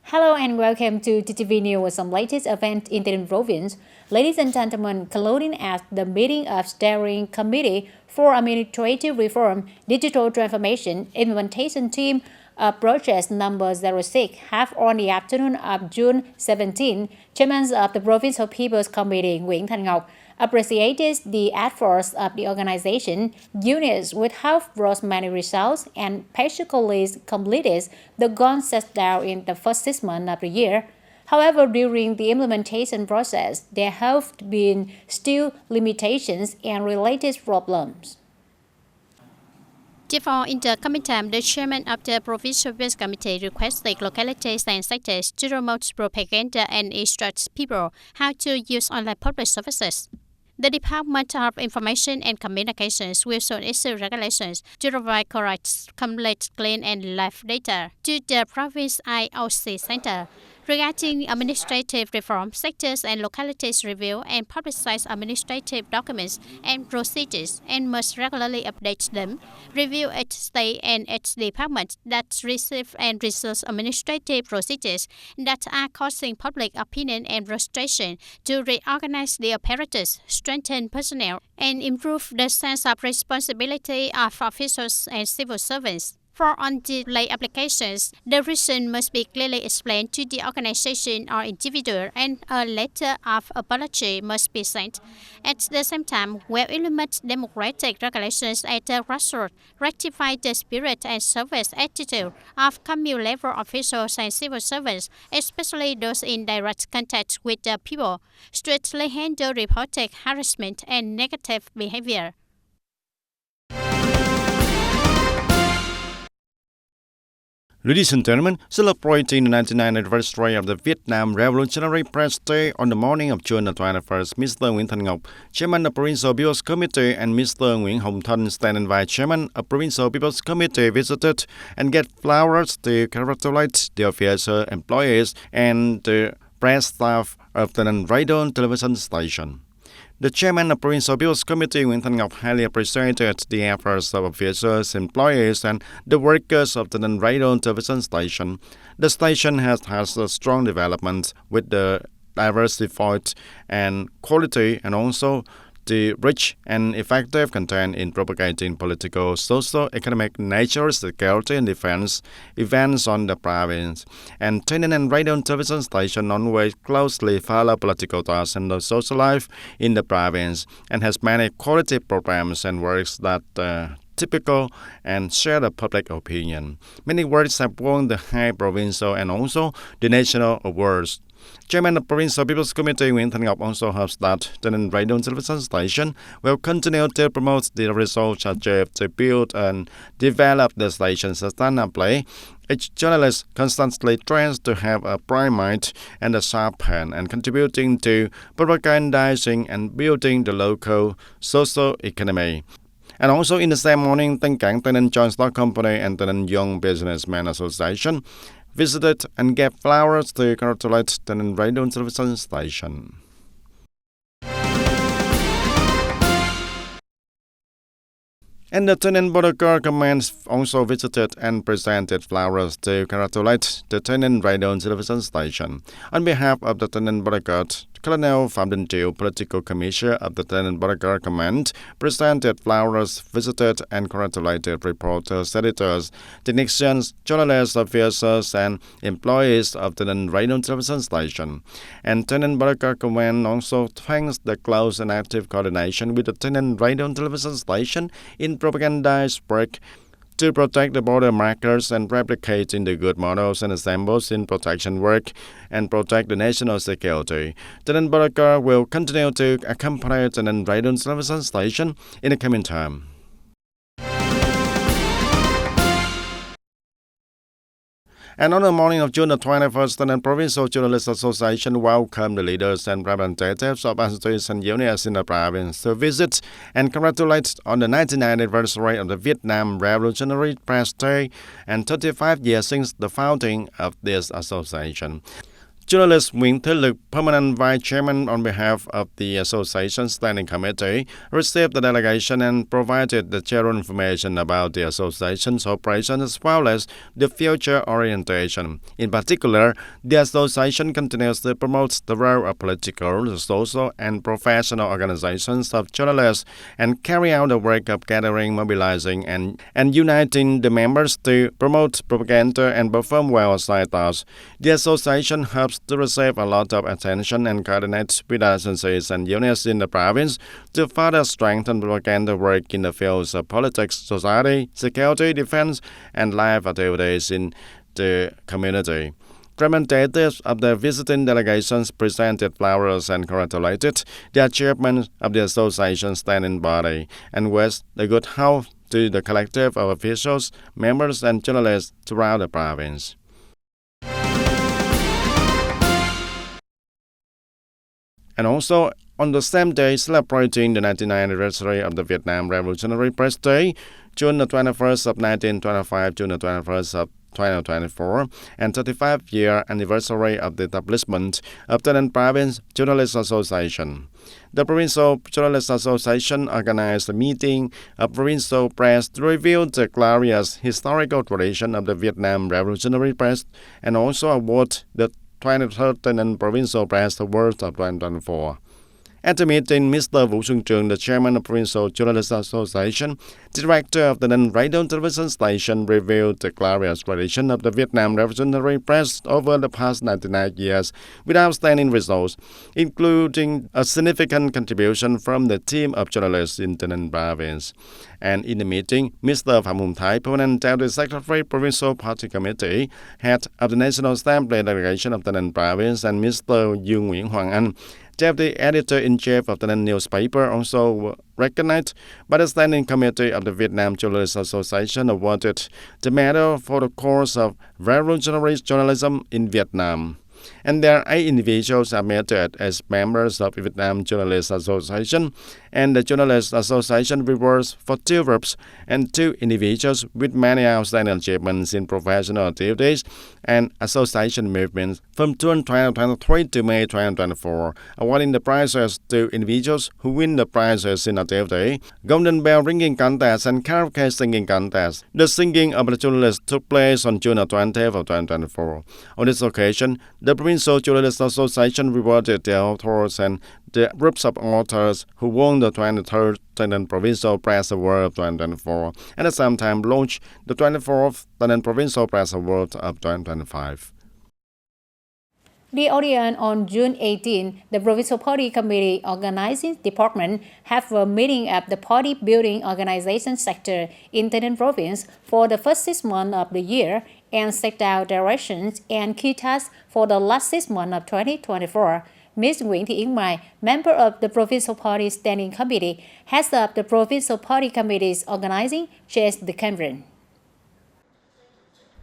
Hello and welcome to TTV News with some latest event in the province. Ladies and gentlemen, concluding at the meeting of Steering Committee for Administrative Reform, Digital Transformation, Implementation Team of Project number 06 have on the afternoon of June 17, Chairman of the Provincial People's Committee, Nguyễn Thanh Ngọc, appreciated the efforts of the organization, units which have brought many results and basically completed the goals set down in the first 6 months of the year. However, during the implementation process, there have been still limitations and related problems. Therefore, in the coming time, the chairman of the Provincial People's Committee requested localities and sectors to promote propaganda and instruct people how to use online public services. The Department of Information and Communications will soon issue regulations to provide correct, complete, clean, and live data to the Province IOC Center. Regarding administrative reform, sectors and localities review and publicize administrative documents and procedures and must regularly update them, review each state and each department that receive and research administrative procedures that are causing public opinion and frustration to reorganize the apparatus, strengthen personnel, and improve the sense of responsibility of officials and civil servants. For on-delay applications, the reason must be clearly explained to the organization or individual, and a letter of apology must be sent. At the same time, we'll implement democratic regulations at the grassroots, rectify the spirit and service attitude of commune-level officials and civil servants, especially those in direct contact with the people, strictly handle reported harassment and negative behavior. Ladies and gentlemen, celebrating the 99th anniversary of the Vietnam Revolutionary Press Day on the morning of June 21st, Mr. Nguyễn Thanh Ngọc, Chairman of Provincial People's Committee, and Mr. Nguyễn Hồng Thanh, standing Vice Chairman of Provincial People's Committee, visited and get flowers to congratulate the official employees and the press staff of the radio television station. The chairman of Provincial People's Committee, Nguyễn Thanh Ngọc, highly appreciated the efforts of officials, employees, and the workers of the radio television station. The station has a strong development with the diversified and quality and also the rich and effective content in propagating political, social, economic, nature, security, and defense events on the province. And TayNinhTV television station always closely follow political thoughts and the social life in the province and has many quality programs and works that typical and share the public opinion. Many works have won the high provincial and also the national awards. Chairman of Provincial People's Committee Nguyễn Thanh Ngọc also hopes that the radio television station will continue to promote the results achieved to build and develop the station sustainably. Each journalist constantly tries to have a bright mind and a sharp pen and contributing to propagandizing and building the local social economy. And also in the same morning, Tân Cảng TayNinhTV Joint Stock Company and TayNinhTV Young Businessmen Association visited and gave flowers to congratulate the radio television station. And the TayNinhTV Border Guard Command also visited and presented flowers to congratulate the TayNinhTV radio television station. On behalf of the TayNinhTV Border Guard, Colonel Phạm Đình Triệu, Political Commissioner of the TayNinhTV Border Guard Command, presented flowers, visited and congratulated reporters, editors, technicians, journalists, officers, and employees of the TayNinhTV radio television station. And TayNinhTV Border Guard Command also thanks the close and active coordination with the TayNinhTV radio television station in propagandized work to protect the border markers and replicating the good models and examples in protection work and protect the national security. TayNinhTV Border Guard will continue to accompany the TayNinhTV radio television station in the coming time. And on the morning of June 21st, the Provincial Journalists Association welcomed the leaders and representatives of associations and unions in the province to visit and congratulate on the 99th anniversary of the Vietnam Revolutionary Press Day and 35 years since the founding of this association. Journalist Nguyễn Thế Lực, permanent vice chairman on behalf of the Association Standing Committee, received the delegation and provided the general information about the association's operation as well as the future orientation. In particular, the association continues to promote the role of political, social, and professional organizations of journalists and carry out the work of gathering, mobilizing, and uniting the members to promote propaganda and perform well-side tasks. The association helps to receive a lot of attention and coordinate with agencies and units in the province to further strengthen propaganda work in the fields of politics, society, security, defense, and life activities in the community. Representatives of the visiting delegations presented flowers and congratulated the achievements of the association's standing body and wished a good health to the collective of officials, members, and journalists throughout the province. And also, on the same day, celebrating the 99th anniversary of the Vietnam Revolutionary Press Day, June the 21st of 1925, June the 21st of 2024, and 35th-year anniversary of the establishment of the Tân Province Journalists Association. The Provincial Journalists Association organized a meeting of provincial press to review the glorious historical tradition of the Vietnam Revolutionary Press and also award the 23rd Tân Provincial Press Award of 2024. At the meeting, Mr. Vũ Xuân Trường, the chairman of Provincial Journalists Association, director of the Tân Radio and Television Station, reviewed the glorious tradition of the Vietnam Revolutionary Press over the past 99 years with outstanding results, including a significant contribution from the team of journalists in the Tân Province. And in the meeting, Mr. Phạm Hùng Thái, permanent deputy secretary, Provincial Party Committee, head of the National Assembly delegation of the Tân Province, and Mr. Dương Nguyễn Hoàng Anh, deputy editor-in-chief of the newspaper, also recognized by the Standing Committee of the Vietnam Journalists Association, awarded the medal for the course of revolutionary journalism in Vietnam. And there are 8 individuals admitted as members of the Vietnam Journalists Association, and the Journalists Association rewards for 2 groups and 2 individuals with many outstanding achievements in professional activities and association movements from June 2023 to May 2024, awarding the prizes to individuals who win the prizes in activity, Golden Bell Ringing Contest and Karaoke Singing Contest. The singing of the journalists took place on June 20th of 2024. On this occasion, the Provincial Journalists Association rewarded the authors and the groups of authors who won the 23rd Tân Provincial Press Award of 2024, and at the same time launched the 24th Tân Provincial Press Award of 2025. The audience on June 18, the Provincial Party Committee Organizing Department have a meeting at the Party Building Organization Sector in TayNinhTV Province for the first 6 months of the year and set out directions and key tasks for the last 6 months of 2024. Ms. Nguyễn Thị Yến Mai, member of the Provincial Party Standing Committee, heads up the Provincial Party Committee's organizing, chairs the conference.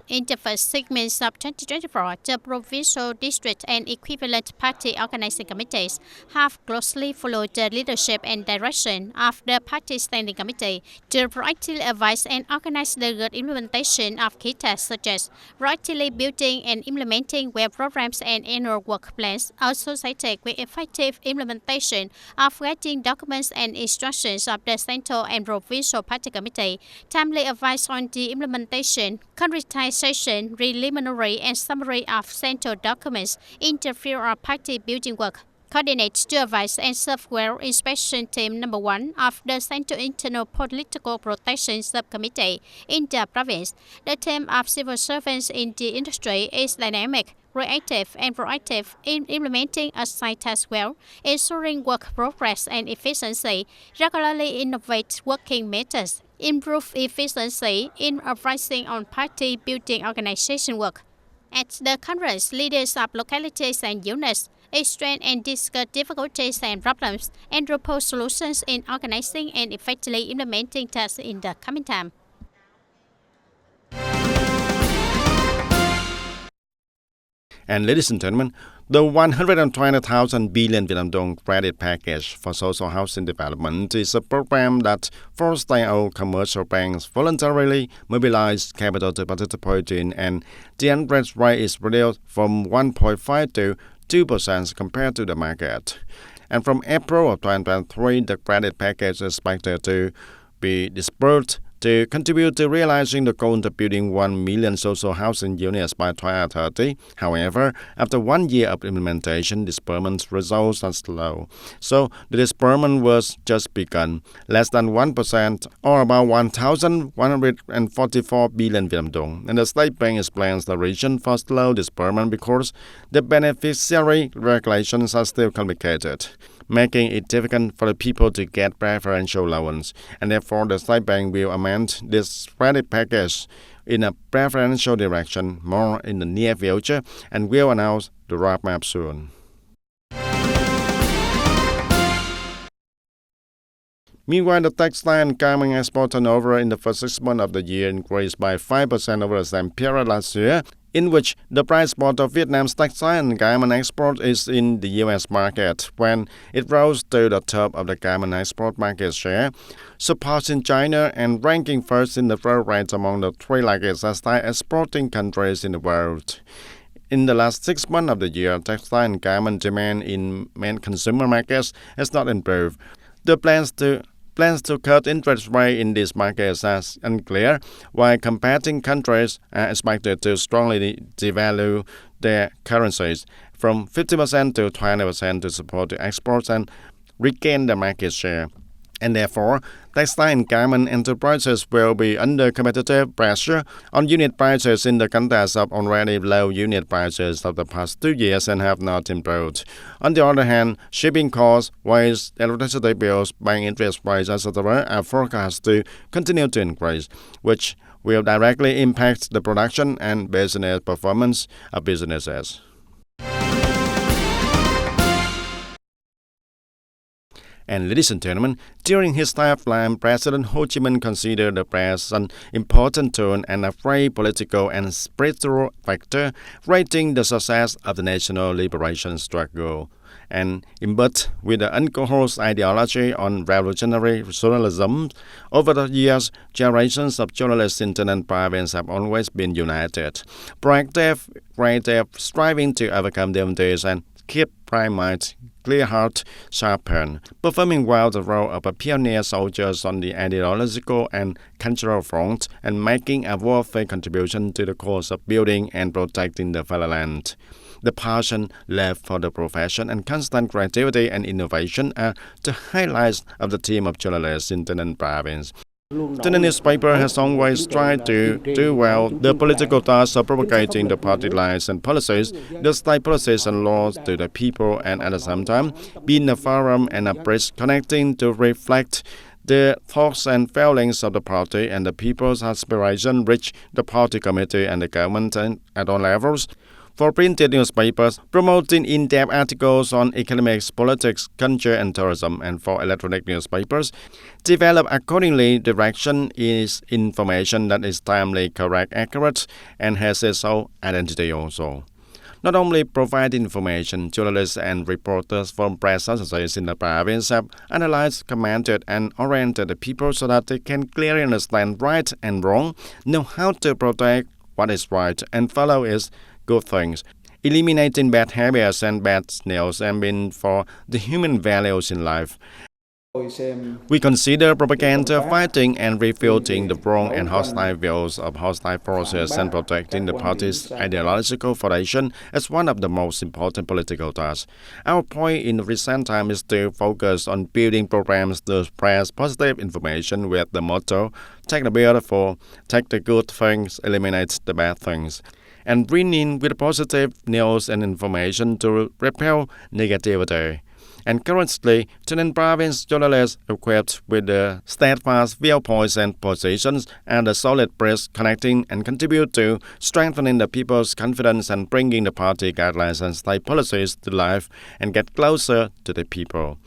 In the first 6 months of 2024, the provincial, district, and equivalent party organizing committees have closely followed the leadership and direction of the party standing committee to proactively advise and organize the good implementation of key tasks such as proactively building and implementing web programs and annual work plans, associated with effective implementation of guiding documents and instructions of the central and provincial party committee, timely advice on the implementation, concretization, preliminary and summary of central documents in the field of party building work. Coordinate to advise and serve well inspection team number 1 of the Central Internal Political Protection Subcommittee in the province. The team of civil servants in the industry is dynamic, reactive, and proactive in implementing assigned tasks well, ensuring work progress and efficiency, regularly innovate working methods, improve efficiency in advising on party building organization work. At the conference, leaders of localities and units explain and discuss difficulties and problems and propose solutions in organizing and effectively implementing tasks in the coming time. And ladies and gentlemen, the 120,000 billion Vietnam dong credit package for social housing development is a program that forced state-owned commercial banks voluntarily mobilize capital to participate in, and the interest rate is reduced from 1.5 to 2% compared to the market. And from April of 2023, the credit package is expected to be disbursed to contribute to realizing the goal of building 1 million social housing units by 2030. However, after 1 year of implementation, disbursement results are slow. So the disbursement was just begun, less than 1%, or about 1,144 billion Vietnam dong. And the State Bank explains the reason for slow disbursement because the beneficiary regulations are still complicated, making it difficult for the people to get preferential loans. And therefore, the State Bank will amend this credit package in a preferential direction more in the near future and will announce the roadmap soon. Meanwhile, the textile and garment export turnover in the first 6 months of the year increased by 5% over the same period last year, in which the bright spot of Vietnam's textile and garment export is in the U.S. market, when it rose to the top of the garment export market share, surpassing China and ranking first in the growth rate among the 3 largest textile exporting countries in the world. In the last 6 months of the year, textile and garment demand in main consumer markets has not improved. The plans to cut interest rate in these markets are unclear, while competing countries are expected to strongly devalue their currencies from 50% to 20% to support the exports and regain the market share. And therefore, textile and garment enterprises will be under competitive pressure on unit prices in the context of already low unit prices of the past 2 years and have not improved. On the other hand, shipping costs, wage, electricity bills, bank interest rates, etc. are forecast to continue to increase, which will directly impact the production and business performance of businesses. And ladies and gentlemen, during his lifetime, President Ho Chi Minh considered the press an important tool and a free political and spiritual factor, rating the success of the national liberation struggle. And imbued with the unconscious ideology on revolutionary journalism, over the years, generations of journalists in Tân Anh province have always been united, proactive, creative, striving to overcome difficulties and keep prime mind, clear heart, sharp pen, performing well the role of a pioneer soldiers on the ideological and cultural front, and making a worthy contribution to the cause of building and protecting the fatherland. The passion, love for the profession, and constant creativity and innovation are the highlights of the team of journalists in Tân Anh province. The newspaper has always tried to do well the political task of propagating the party lines and policies, the state policies and laws to the people, and at the same time, being a forum and a bridge connecting to reflect the thoughts and feelings of the party and the people's aspiration reach the party committee and the government at all levels. For printed newspapers, promoting in-depth articles on economics, politics, culture, and tourism, and for electronic newspapers, develop accordingly direction is information that is timely, correct, accurate, and has its own identity also. Not only provide information, journalists and reporters from press associations in the province have analyzed, commented, and oriented the people so that they can clearly understand right and wrong, know how to protect what is right, and follow its good things, eliminating bad habits and bad snails and being for the human values in life. We consider propaganda fighting and refuting the wrong and hostile views of hostile forces and protecting the party's ideological foundation as one of the most important political tasks. Our point in recent time is to focus on building programs to spread positive information with the motto, take the beautiful, take the good things, eliminate the bad things, and bring in with positive news and information to repel negativity. And currently, Tân Anh province journalists equipped with the steadfast viewpoints and positions and a solid press connecting and contribute to strengthening the people's confidence and bringing the party guidelines and state policies to life and get closer to the people.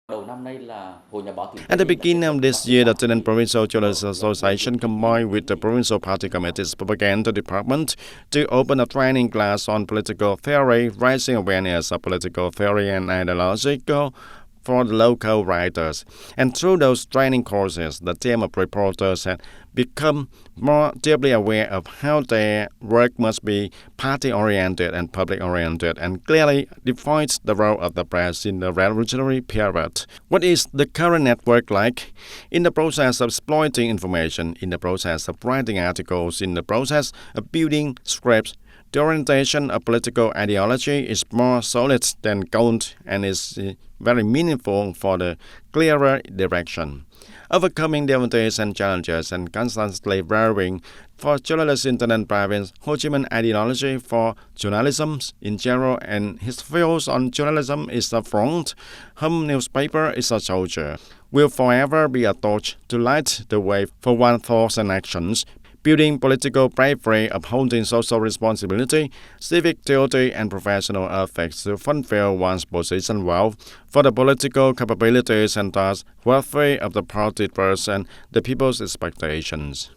At the beginning of this year, the TayNinhTV Provincial Journalists Association combined with the Provincial Party Committee's Propaganda Department to open a training class on political theory, raising awareness of political theory and ideological for the local writers. And through those training courses, the team of reporters had become more deeply aware of how their work must be party-oriented and public-oriented, and clearly defines the role of the press in the revolutionary period. What is the current network like? In the process of exploiting information, in the process of writing articles, in the process of building scripts, the orientation of political ideology is more solid than gold and is very meaningful for the clearer direction. Overcoming difficulties and challenges and constantly varying for journalists in TayNinhTV Province, Ho Chi Minh ideology for journalism in general and his views on journalism is a front, home newspaper is a soldier, will forever be a torch to light the way for one's thoughts and actions, building political bravery, upholding social responsibility, civic duty, and professional ethics to fulfill one's position well for the political capabilities and thus worthy of the party purse and the people's expectations.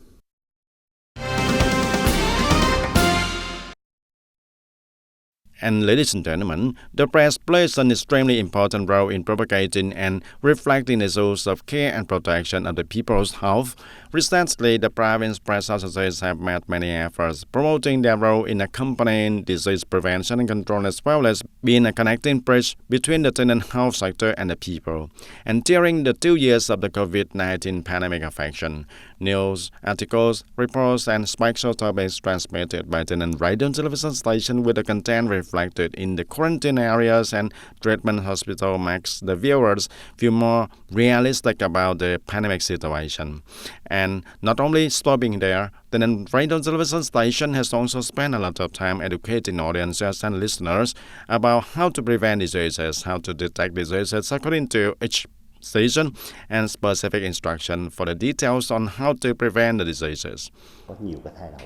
And ladies and gentlemen, the press plays an extremely important role in propagating and reflecting issues of care and protection of the people's health. Recently, the province press associations have made many efforts promoting their role in accompanying disease prevention and control, as well as being a connecting bridge between the TayNinhTV health sector and the people. And during the 2 years of the COVID-19 pandemic affection, news, articles, reports, and special topics transmitted by TayNinhTV radio and television station with the content reflected in the quarantine areas and treatment hospital makes the viewers feel more realistic about the pandemic situation. And not only stopping there, the radio and television station has also spent a lot of time educating audiences and listeners about how to prevent diseases, how to detect diseases according to each season, and specific instruction for the details on how to prevent the diseases.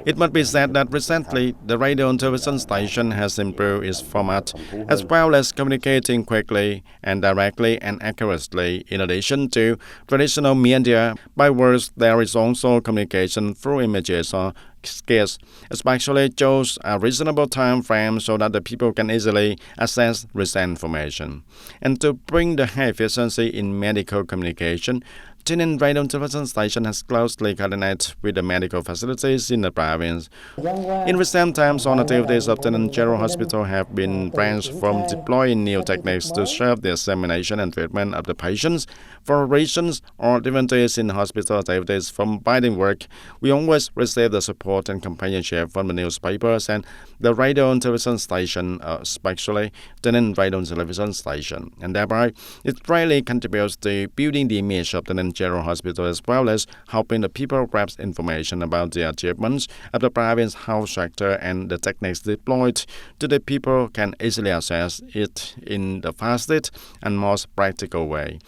It must be said that recently the radio and television station has improved its format, as well as communicating quickly and directly and accurately. In addition to traditional media, by words there is also communication through images or skits, especially chose a reasonable time frame so that the people can easily access recent information. And to bring the high efficiency in medical communication, TayNinhTV radio and television station has closely coordinated with the medical facilities in the province. In recent times, all activities of TayNinhTV General Hospital have been branched from deploying new techniques to serve the examination and treatment of the patients. For reasons or differences in hospital activities from binding work, we always receive the support and companionship from the newspapers and the radio and television station, especially TayNinhTV radio and television station. And thereby, it greatly contributes to building the image of TayNinhTV General Hospital, as well as helping the people grasp information about the achievements of the province health sector and the techniques deployed to the people can easily access it in the fastest and most practical way.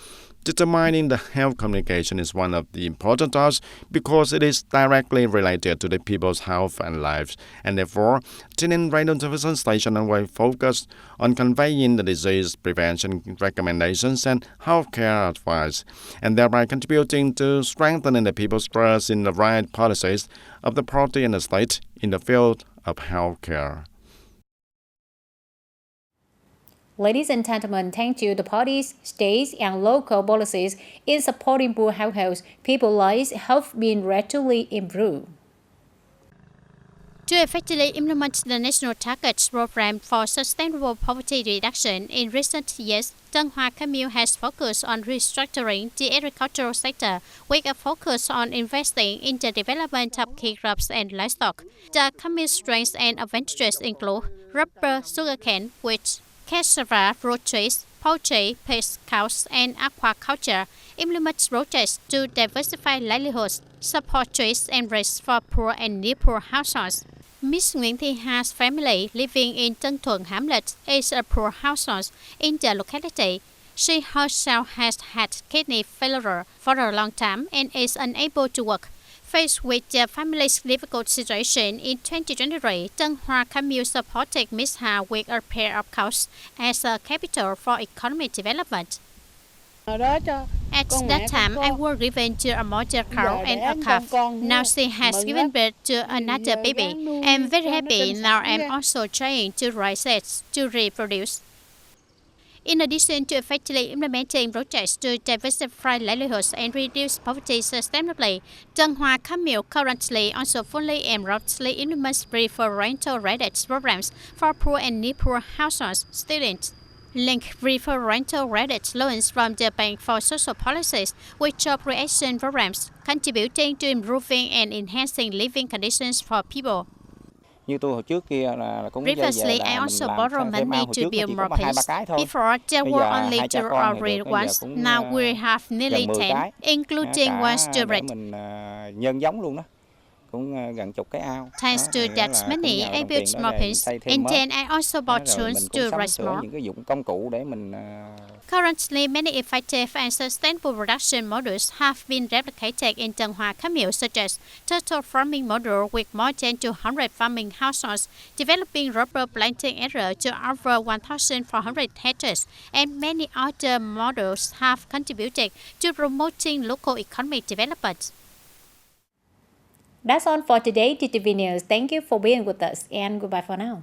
Determining the health communication is one of the important tasks because it is directly related to the people's health and lives, and therefore, TayNinhTV radio and television station will focus on conveying the disease prevention recommendations and healthcare advice, and thereby contributing to strengthening the people's trust in the right policies of the party and the state in the field of healthcare. Ladies and gentlemen, thanks to the parties, states, and local policies in supporting poor households, people's lives have been gradually improved. To effectively implement the National Targets Program for Sustainable Poverty Reduction in recent years, Tân Hoa Commune has focused on restructuring the agricultural sector with a focus on investing in the development of key crops and livestock. The commune's strengths and advantages include rubber, sugarcane, wheat, cassava, fruit trees, poultry, pigs, cows, and aquaculture, implement projects to diversify livelihoods, support trees and raise for poor and near-poor households. Miss Nguyễn Thị Ha's family living in Tân Thuận Hamlet is a poor household in the locality. She herself has had kidney failure for a long time and is unable to work. Faced with the family's difficult situation in 2023, Tân Hoa Commune supported Miss Ha with a pair of cows as a capital for economic development. At that time, I was given to a mother cow and a calf. Now she has given birth to another baby. I'm very happy. Now I'm also trying to raise it to reproduce. In addition to effectively implementing projects to diversify livelihoods and reduce poverty sustainably, Tân Hoa Cam Milk currently also fully and roughly implements preferential rated programs for poor and near-poor households, students. Link preferential rated loans from the Bank for Social Policies with job creation programs, contributing to improving and enhancing living conditions for people. Previously, I also borrowed money to build more pigs. Before, there were only 2 or 3 ones. Now we have nearly 10, including one storage. Thanks to that money, I built more pigs, and then I also bought tools to raise more. Currently, many effective and sustainable production models have been replicated in Tân Hoa Cam Milk, such as turtle farming model with more than 200 farming households, developing rubber planting area to over 1,400 hectares, and many other models have contributed to promoting local economic development. That's all for today, TTV News. Thank you for being with us, and goodbye for now.